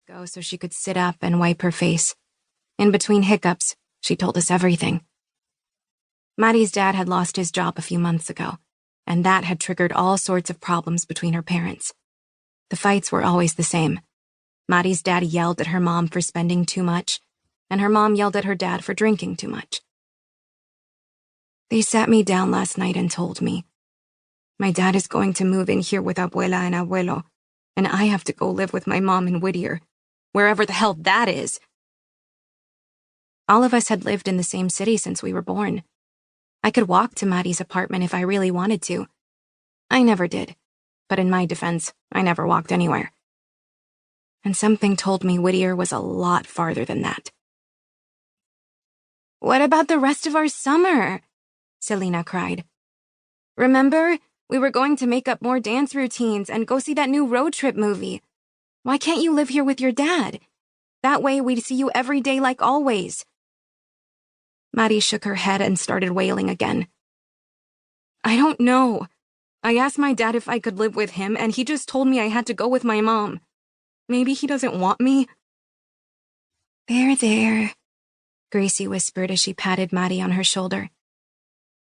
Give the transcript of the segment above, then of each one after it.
go so she could sit up and wipe her face. In between hiccups, she told us everything. Maddie's dad had lost his job a few months ago, and that had triggered all sorts of problems between her parents. The fights were always the same. Maddie's dad yelled at her mom for spending too much, and her mom yelled at her dad for drinking too much. They sat me down last night and told me, "My dad is going to move in here with abuela and abuelo, and I have to go live with my mom in Whittier, wherever the hell that is." All of us had lived in the same city since we were born. I could walk to Maddie's apartment if I really wanted to. I never did, but in my defense, I never walked anywhere. And something told me Whittier was a lot farther than that. "What about the rest of our summer?" Selena cried. "Remember, we were going to make up more dance routines and go see that new road trip movie. Why can't you live here with your dad? That way we'd see you every day like always." Maddie shook her head and started wailing again. "I don't know. I asked my dad if I could live with him, and he just told me I had to go with my mom. Maybe he doesn't want me." There, Gracie whispered as she patted Maddie on her shoulder.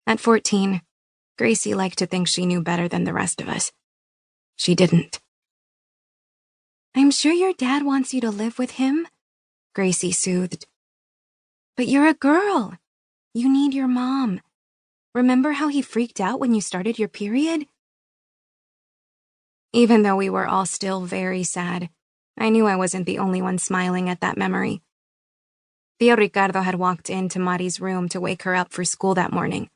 At 14, Gracie liked to think she knew better than the rest of us. She didn't. "I'm sure your dad wants you to live with him," Gracie soothed. "But you're a girl. You need your mom. Remember how he freaked out when you started your period?" Even though we were all still very sad, I knew I wasn't the only one smiling at that memory. Tío Ricardo had walked into Mari's room to wake her up for school that morning,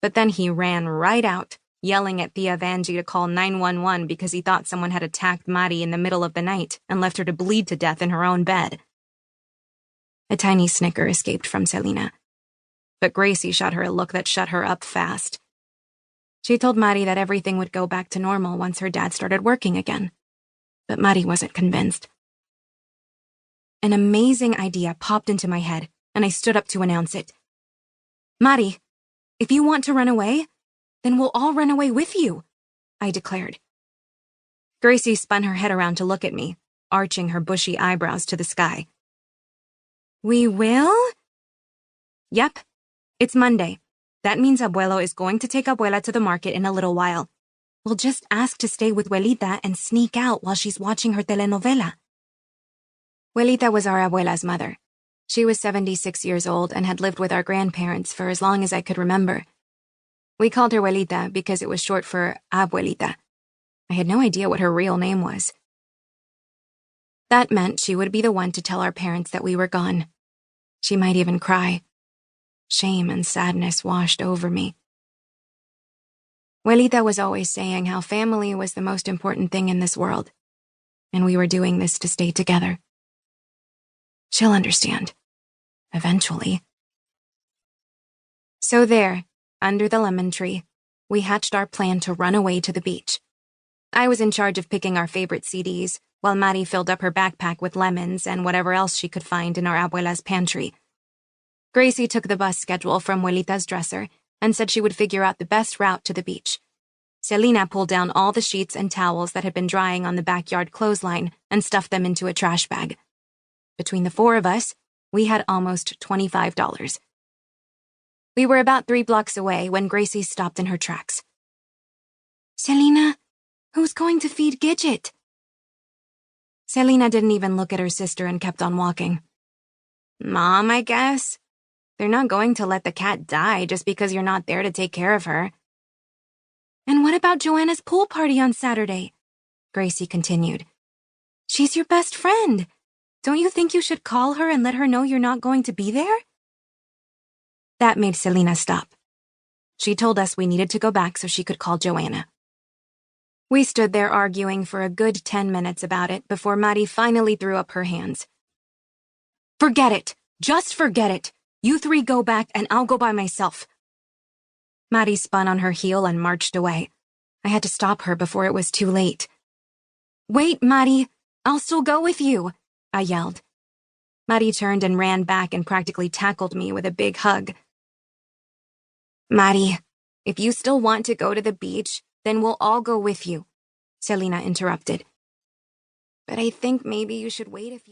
but then he ran right out, yelling at Tia Vanjie to call 911 because he thought someone had attacked Mari in the middle of the night and left her to bleed to death in her own bed. A tiny snicker escaped from Selena, but Gracie shot her a look that shut her up fast. She told Mari that everything would go back to normal once her dad started working again, but Mari wasn't convinced. An amazing idea popped into my head, and I stood up to announce it. "Mari, if you want to run away, then we'll all run away with you," I declared. Gracie spun her head around to look at me, arching her bushy eyebrows to the sky. "We will?" "Yep. It's Monday. That means Abuelo is going to take Abuela to the market in a little while. We'll just ask to stay with Abuelita and sneak out while she's watching her telenovela." Abuelita was our abuela's mother. She was 76 years old and had lived with our grandparents for as long as I could remember. We called her Abuelita because it was short for abuelita. I had no idea what her real name was. That meant she would be the one to tell our parents that we were gone. She might even cry. Shame and sadness washed over me. Abuelita was always saying how family was the most important thing in this world, and we were doing this to stay together. She'll understand. Eventually. So there, under the lemon tree, we hatched our plan to run away to the beach. I was in charge of picking our favorite CDs, while Mari filled up her backpack with lemons and whatever else she could find in our abuela's pantry. Gracie took the bus schedule from Abuelita's dresser and said she would figure out the best route to the beach. Selena pulled down all the sheets and towels that had been drying on the backyard clothesline and stuffed them into a trash bag. Between the four of us, we had almost $25. We were about 3 blocks away when Gracie stopped in her tracks. "Selena, who's going to feed Gidget?" Selena didn't even look at her sister and kept on walking. "Mom, I guess. They're not going to let the cat die just because you're not there to take care of her." "And what about Joanna's pool party on Saturday?" Gracie continued. "She's your best friend. Don't you think you should call her and let her know you're not going to be there?" That made Selena stop. She told us we needed to go back so she could call Joanna. We stood there arguing for a good 10 minutes about it before Mari finally threw up her hands. "Forget it. Just forget it. You 3 go back and I'll go by myself." Mari spun on her heel and marched away. I had to stop her before it was too late. "Wait, Mari. I'll still go with you," I yelled. Mari turned and ran back and practically tackled me with a big hug. "Mari, if you still want to go to the beach, then we'll all go with you," Selena interrupted. "But I think maybe you should wait a few..."